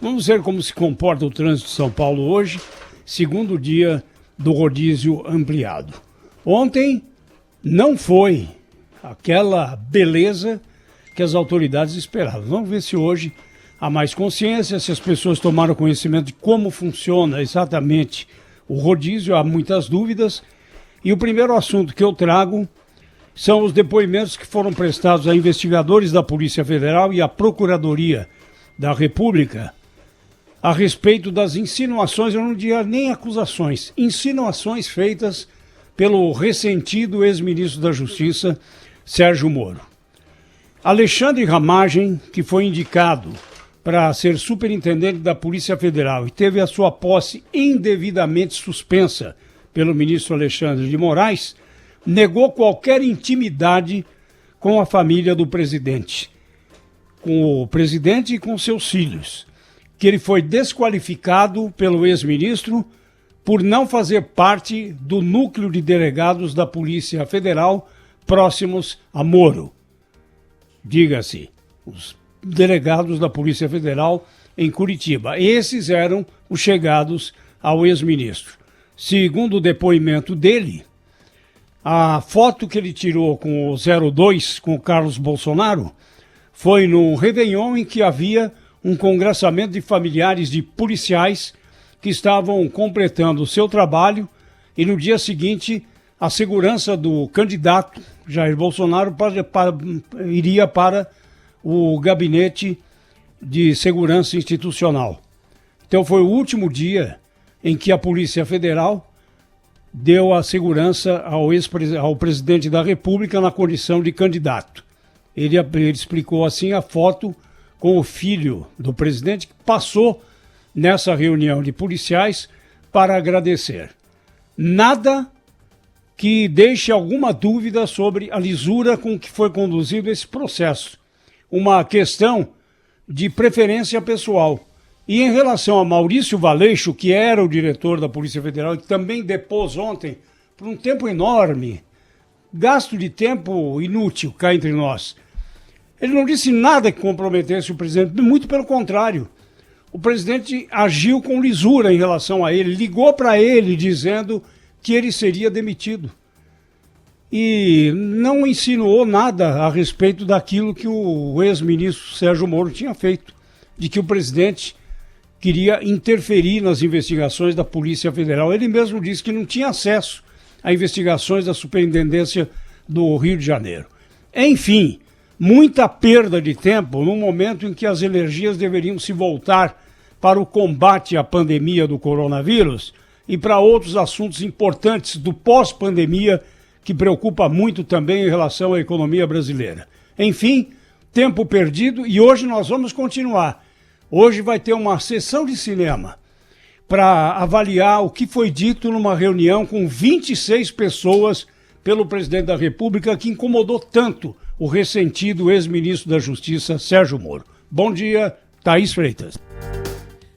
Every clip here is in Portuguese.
Vamos ver como se comporta o trânsito de São Paulo hoje, segundo dia do rodízio ampliado. Ontem não foi aquela beleza que as autoridades esperavam. Vamos ver se hoje há mais consciência, se as pessoas tomaram conhecimento de como funciona exatamente o rodízio. Há muitas dúvidas. E o primeiro assunto que eu trago são os depoimentos que foram prestados a investigadores da Polícia Federal e à Procuradoria da República a respeito das insinuações, eu não diria nem acusações, insinuações feitas pelo ressentido ex-ministro da Justiça, Sérgio Moro. Alexandre Ramagem, que foi indicado para ser superintendente da Polícia Federal e teve a sua posse indevidamente suspensa pelo ministro Alexandre de Moraes, negou qualquer intimidade com a família do presidente, com o presidente e com seus filhos, que ele foi desqualificado pelo ex-ministro por não fazer parte do núcleo de delegados da Polícia Federal próximos a Moro. Diga-se, os delegados da Polícia Federal em Curitiba. Esses eram os chegados ao ex-ministro. Segundo o depoimento dele, a foto que ele tirou com o 02, com o Carlos Bolsonaro, foi no Réveillon em que havia um congressamento de familiares de policiais que estavam completando o seu trabalho e no dia seguinte a segurança do candidato Jair Bolsonaro iria para o gabinete de segurança institucional. Então foi o último dia em que a Polícia Federal deu a segurança ao presidente da República na condição de candidato. Ele explicou assim a foto com o filho do presidente que passou nessa reunião de policiais para agradecer. Nada que deixe alguma dúvida sobre a lisura com que foi conduzido esse processo. Uma questão de preferência pessoal. E em relação a Maurício Valeixo, que era o diretor da Polícia Federal e que também depôs ontem por um tempo enorme, gasto de tempo inútil cá entre nós, ele não disse nada que comprometesse o presidente, muito pelo contrário. O presidente agiu com lisura em relação a ele, ligou para ele dizendo que ele seria demitido. E não insinuou nada a respeito daquilo que o ex-ministro Sérgio Moro tinha feito, de que o presidente queria interferir nas investigações da Polícia Federal. Ele mesmo disse que não tinha acesso a investigações da Superintendência do Rio de Janeiro. Enfim, muita perda de tempo no momento em que as energias deveriam se voltar para o combate à pandemia do coronavírus e para outros assuntos importantes do pós-pandemia que preocupa muito também em relação à economia brasileira. Enfim, tempo perdido e hoje nós vamos continuar. Hoje vai ter uma sessão de cinema para avaliar o que foi dito numa reunião com 26 pessoas pelo presidente da República que incomodou tanto o ressentido ex-ministro da Justiça, Sérgio Moro. Bom dia, Thaís Freitas.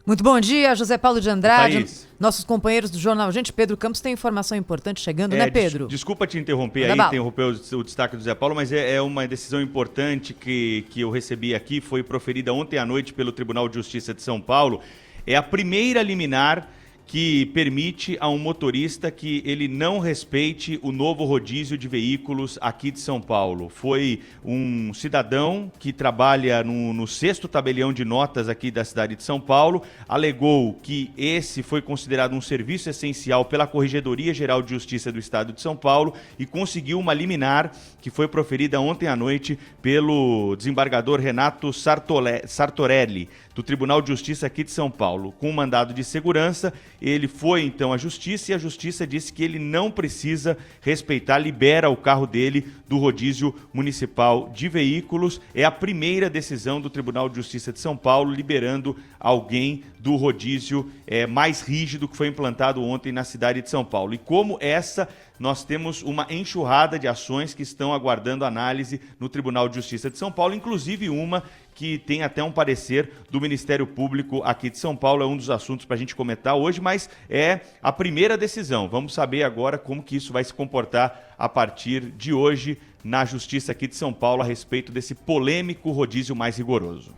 Muito bom dia, José Paulo de Andrade. Thaís. Nossos companheiros do Jornal Gente, Pedro Campos, tem informação importante chegando, né, Pedro? Desculpa te interromper interromper o destaque do Zé Paulo, mas é uma decisão importante que eu recebi aqui, foi proferida ontem à noite pelo Tribunal de Justiça de São Paulo. É a primeira liminar que permite a um motorista que ele não respeite o novo rodízio de veículos aqui de São Paulo. Foi um cidadão que trabalha no 6º tabelião de notas aqui da cidade de São Paulo, alegou que esse foi considerado um serviço essencial pela Corregedoria Geral de Justiça do Estado de São Paulo e conseguiu uma liminar que foi proferida ontem à noite pelo desembargador Renato Sartorelli, do Tribunal de Justiça aqui de São Paulo. Com um mandado de segurança, ele foi então à Justiça e a Justiça disse que ele não precisa respeitar, libera o carro dele do rodízio municipal de veículos. É a primeira decisão do Tribunal de Justiça de São Paulo liberando alguém do rodízio mais rígido que foi implantado ontem na cidade de São Paulo. E como essa, nós temos uma enxurrada de ações que estão aguardando análise no Tribunal de Justiça de São Paulo, inclusive uma que tem até um parecer do Ministério Público aqui de São Paulo, é um dos assuntos para a gente comentar hoje, mas é a primeira decisão. Vamos saber agora como que isso vai se comportar a partir de hoje na Justiça aqui de São Paulo a respeito desse polêmico rodízio mais rigoroso.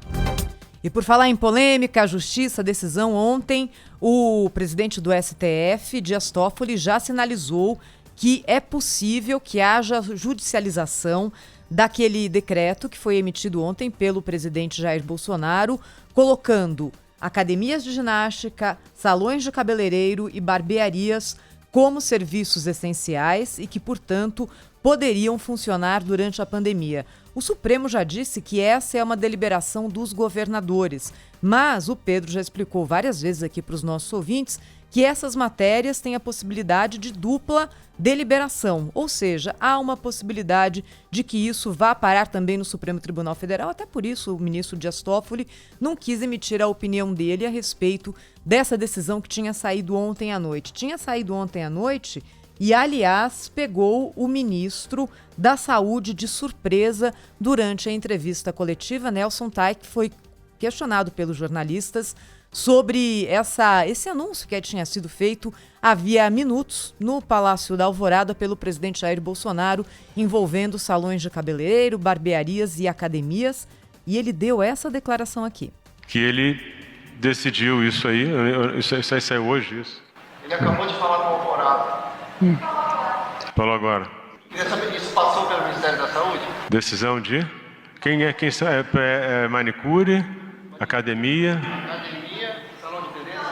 E por falar em polêmica, a Justiça, a decisão ontem, o presidente do STF, Dias Toffoli, já sinalizou que é possível que haja judicialização daquele decreto que foi emitido ontem pelo presidente Jair Bolsonaro, colocando academias de ginástica, salões de cabeleireiro e barbearias como serviços essenciais e que, portanto, poderiam funcionar durante a pandemia. O Supremo já disse que essa é uma deliberação dos governadores, mas o Pedro já explicou várias vezes aqui para os nossos ouvintes que essas matérias têm a possibilidade de dupla deliberação, ou seja, há uma possibilidade de que isso vá parar também no Supremo Tribunal Federal, até por isso o ministro Dias Toffoli não quis emitir a opinião dele a respeito dessa decisão que tinha saído ontem à noite. Tinha saído ontem à noite e, aliás, pegou o ministro da Saúde de surpresa durante a entrevista coletiva. Nelson Taik foi questionado pelos jornalistas sobre esse anúncio que tinha sido feito havia minutos no Palácio da Alvorada pelo presidente Jair Bolsonaro, envolvendo salões de cabeleireiro, barbearias e academias. E ele deu essa declaração aqui. Que ele decidiu isso aí, isso aí saiu hoje, isso? Ele acabou de falar no Alvorada. Falou agora. Queria saber, isso passou pelo Ministério da Saúde? Decisão de? Quem são? É manicure, academia... Salão de beleza?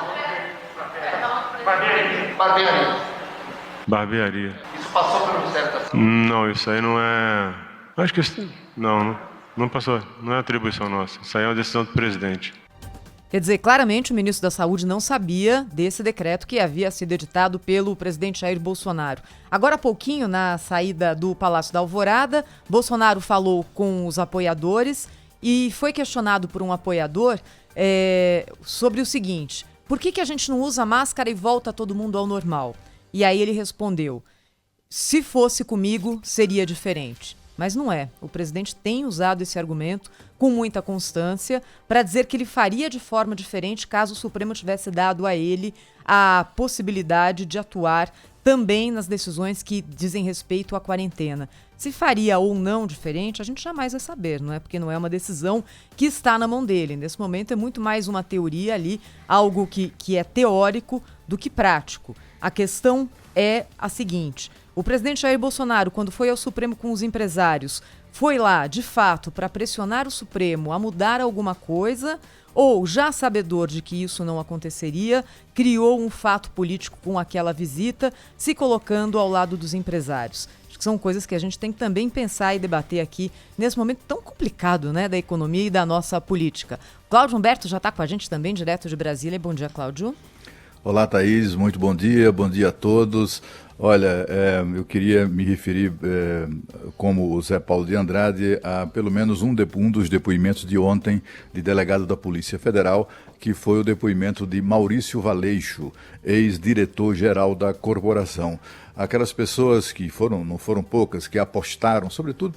Barbearia. Isso passou pelo Ministério da Saúde? Não, isso aí não é... Acho que isso... Não passou. Não é atribuição nossa. Isso aí é uma decisão do presidente. Quer dizer, claramente o ministro da Saúde não sabia desse decreto que havia sido editado pelo presidente Jair Bolsonaro. Agora há pouquinho, na saída do Palácio da Alvorada, Bolsonaro falou com os apoiadores e foi questionado por um apoiador sobre o seguinte: por que a gente não usa máscara e volta todo mundo ao normal? E aí ele respondeu: se fosse comigo, seria diferente. Mas não é. O presidente tem usado esse argumento com muita constância para dizer que ele faria de forma diferente caso o Supremo tivesse dado a ele a possibilidade de atuar também nas decisões que dizem respeito à quarentena. Se faria ou não diferente, a gente jamais vai saber, não é? Porque não é uma decisão que está na mão dele. Nesse momento é muito mais uma teoria ali, algo que é teórico do que prático. A questão é a seguinte: o presidente Jair Bolsonaro, quando foi ao Supremo com os empresários, foi lá, de fato, para pressionar o Supremo a mudar alguma coisa, ou, já sabedor de que isso não aconteceria, criou um fato político com aquela visita, se colocando ao lado dos empresários? Acho que são coisas que a gente tem que também pensar e debater aqui, nesse momento tão complicado, né, da economia e da nossa política. Cláudio Humberto já está com a gente também, direto de Brasília. Bom dia, Cláudio. Olá, Thaís, muito bom dia a todos. Olha, eu queria me referir, como o Zé Paulo de Andrade, a pelo menos um dos depoimentos de ontem de delegado da Polícia Federal, que foi o depoimento de Maurício Valeixo, ex-diretor-geral da corporação. Aquelas pessoas que não foram poucas, que apostaram, sobretudo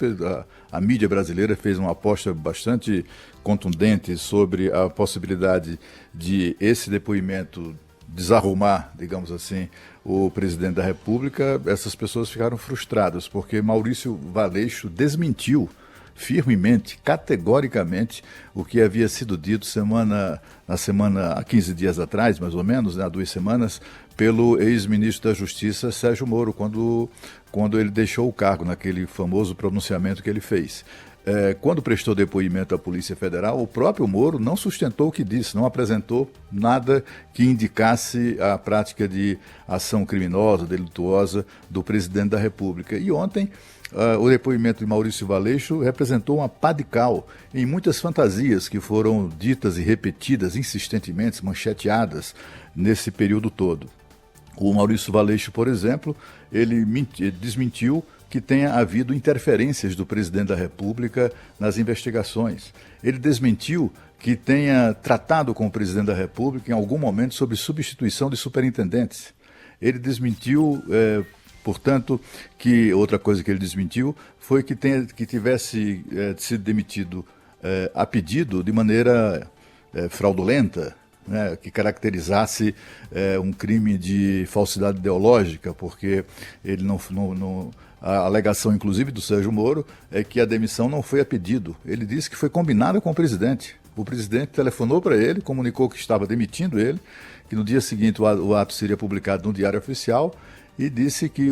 a mídia brasileira fez uma aposta bastante contundente sobre a possibilidade de esse depoimento desarrumar, digamos assim, o presidente da República. Essas pessoas ficaram frustradas, porque Maurício Valeixo desmentiu firmemente, categoricamente, o que havia sido dito há 15 dias atrás, mais ou menos, há 2 semanas, pelo ex-ministro da Justiça, Sérgio Moro, quando ele deixou o cargo, naquele famoso pronunciamento que ele fez. Quando prestou depoimento à Polícia Federal, o próprio Moro não sustentou o que disse, não apresentou nada que indicasse a prática de ação criminosa, delituosa do presidente da República. E ontem, o depoimento de Maurício Valeixo representou uma pá de cal em muitas fantasias que foram ditas e repetidas insistentemente, mancheteadas nesse período todo. O Maurício Valeixo, por exemplo, ele desmentiu que tenha havido interferências do presidente da República nas investigações. Ele desmentiu que tenha tratado com o presidente da República em algum momento sobre substituição de superintendentes. Ele desmentiu, portanto, que outra coisa que ele desmentiu foi que tivesse sido demitido a pedido de maneira fraudulenta, né, que caracterizasse um crime de falsidade ideológica, porque ele a alegação, inclusive, do Sérgio Moro é que a demissão não foi a pedido. Ele disse que foi combinada com o presidente. O presidente telefonou para ele, comunicou que estava demitindo ele, que no dia seguinte o ato seria publicado no Diário Oficial e disse que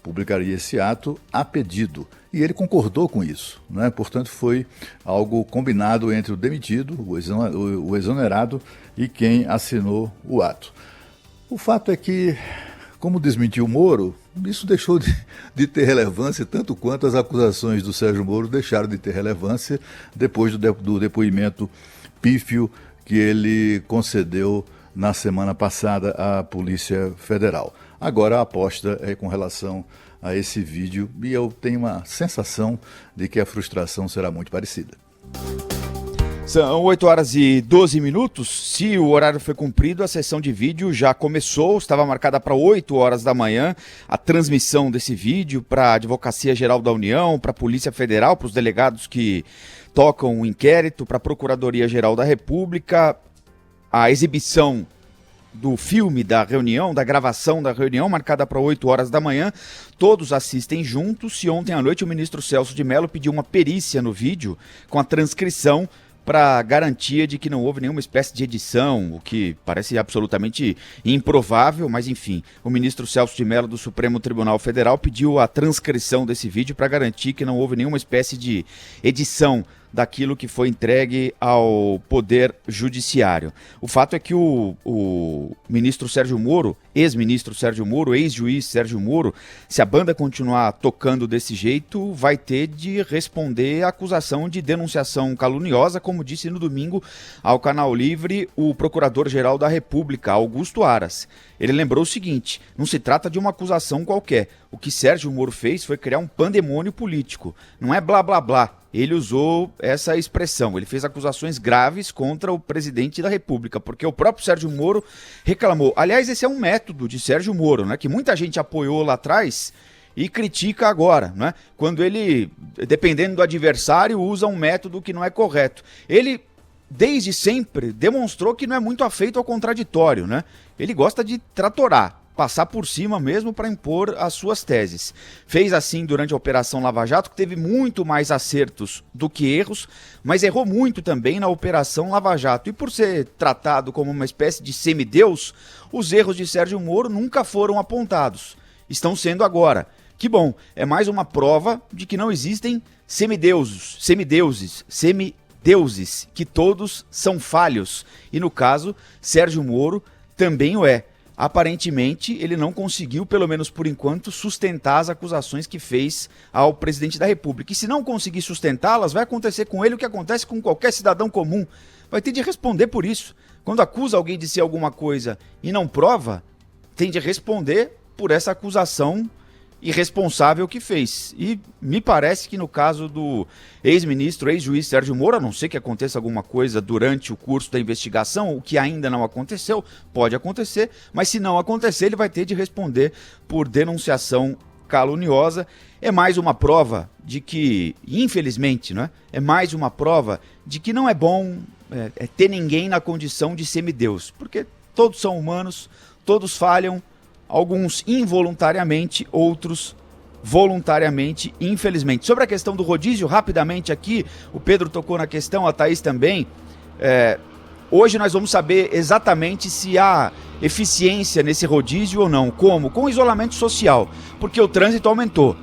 publicaria esse ato a pedido. E ele concordou com isso, né? Portanto, foi algo combinado entre o demitido, o exonerado e quem assinou o ato. O fato é que, como desmentiu o Moro, isso deixou de ter relevância, tanto quanto as acusações do Sérgio Moro deixaram de ter relevância depois do depoimento pífio que ele concedeu na semana passada à Polícia Federal. Agora a aposta é com relação a esse vídeo e eu tenho uma sensação de que a frustração será muito parecida. São 8h12. Se o horário foi cumprido, a sessão de vídeo já começou, estava marcada para 8 horas da manhã, a transmissão desse vídeo para a Advocacia Geral da União, para a Polícia Federal, para os delegados que tocam o inquérito, para a Procuradoria Geral da República, a exibição do filme da reunião, da gravação da reunião, marcada para 8 horas da manhã, todos assistem juntos e ontem à noite o ministro Celso de Mello pediu uma perícia no vídeo com a transcrição para garantia de que não houve nenhuma espécie de edição, o que parece absolutamente improvável, mas enfim, o ministro Celso de Mello do Supremo Tribunal Federal pediu a transcrição desse vídeo para garantir que não houve nenhuma espécie de edição daquilo que foi entregue ao Poder Judiciário. O fato é que o ministro Sérgio Moro, ex-ministro Sérgio Moro, ex-juiz Sérgio Moro, se a banda continuar tocando desse jeito, vai ter de responder à acusação de denunciação caluniosa, como disse no domingo ao Canal Livre o Procurador-Geral da República, Augusto Aras. Ele lembrou o seguinte: não se trata de uma acusação qualquer. O que Sérgio Moro fez foi criar um pandemônio político. Não é blá blá blá. Ele usou essa expressão, ele fez acusações graves contra o presidente da República, porque o próprio Sérgio Moro reclamou. Aliás, esse é um método de Sérgio Moro, né, que muita gente apoiou lá atrás e critica agora, né, quando ele, dependendo do adversário, usa um método que não é correto. Ele, desde sempre, demonstrou que não é muito afeito ao contraditório, né? Ele gosta de tratorar, passar por cima mesmo para impor as suas teses. Fez assim durante a Operação Lava Jato, que teve muito mais acertos do que erros, mas errou muito também na Operação Lava Jato. E por ser tratado como uma espécie de semideus, os erros de Sérgio Moro nunca foram apontados. Estão sendo agora. Que bom, é mais uma prova de que não existem semideuses, que todos são falhos. E no caso, Sérgio Moro também o é. Aparentemente, ele não conseguiu, pelo menos por enquanto, sustentar as acusações que fez ao presidente da República. E se não conseguir sustentá-las, vai acontecer com ele o que acontece com qualquer cidadão comum. Vai ter de responder por isso. Quando acusa alguém de ser alguma coisa e não prova, tem de responder por essa acusação irresponsável que fez. E me parece que no caso do ex-ministro, ex-juiz Sérgio Moro, a não ser que aconteça alguma coisa durante o curso da investigação, o que ainda não aconteceu, pode acontecer, mas se não acontecer, ele vai ter de responder por denunciação caluniosa. É mais uma prova de que, infelizmente, né, é mais uma prova de que não é bom ter ninguém na condição de semideus, porque todos são humanos, todos falham, alguns involuntariamente, outros voluntariamente, infelizmente. Sobre a questão do rodízio, rapidamente aqui, o Pedro tocou na questão, a Thaís também. Hoje nós vamos saber exatamente se há eficiência nesse rodízio ou não. Como? Com isolamento social, porque o trânsito aumentou.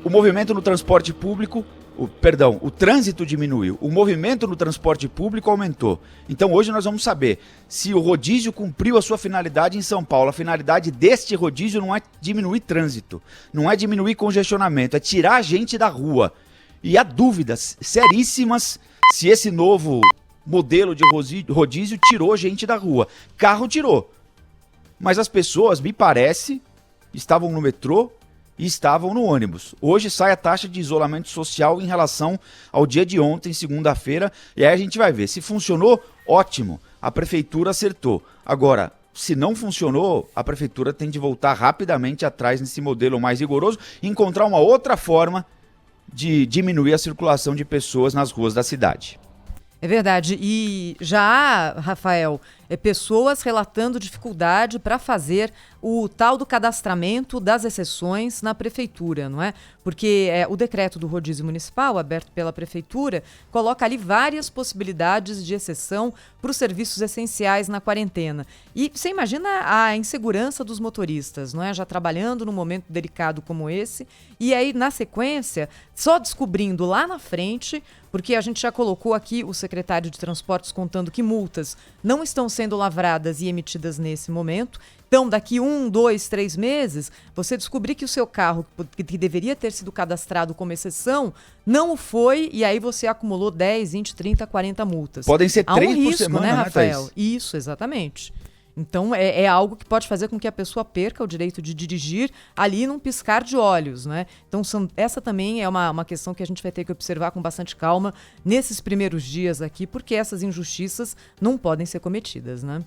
O movimento no transporte público, o trânsito diminuiu, o movimento no transporte público aumentou. Então hoje nós vamos saber se o rodízio cumpriu a sua finalidade em São Paulo. A finalidade deste rodízio não é diminuir trânsito, não é diminuir congestionamento, é tirar a gente da rua. E há dúvidas seríssimas se esse novo modelo de rodízio tirou gente da rua. Carro tirou, mas as pessoas, me parece, estavam no metrô e estavam no ônibus. Hoje sai a taxa de isolamento social em relação ao dia de ontem, segunda-feira, e aí a gente vai ver. Se funcionou, ótimo, a prefeitura acertou. Agora, se não funcionou, a prefeitura tem de voltar rapidamente atrás nesse modelo mais rigoroso e encontrar uma outra forma de diminuir a circulação de pessoas nas ruas da cidade. É verdade. E já há, Rafael, pessoas relatando dificuldade para fazer o tal do cadastramento das exceções na prefeitura, não é? Porque o decreto do rodízio municipal, aberto pela prefeitura, coloca ali várias possibilidades de exceção para os serviços essenciais na quarentena. E você imagina a insegurança dos motoristas, não é? Já trabalhando num momento delicado como esse, e aí, na sequência, só descobrindo lá na frente, porque a gente já colocou aqui o secretário de Transportes contando que multas não estão sendo lavradas e emitidas nesse momento. Então, daqui 1, 2, 3 meses, você descobrir que o seu carro, que deveria ter sido cadastrado como exceção, não o foi, e aí você acumulou 10, 20, 30, 40 multas. Podem ser 3 Há um risco, por semana, né, Rafael? Thaís? Isso, exatamente. Então, é algo que pode fazer com que a pessoa perca o direito de dirigir ali num piscar de olhos, né? Então, essa também é uma questão que a gente vai ter que observar com bastante calma nesses primeiros dias aqui, porque essas injustiças não podem ser cometidas, né?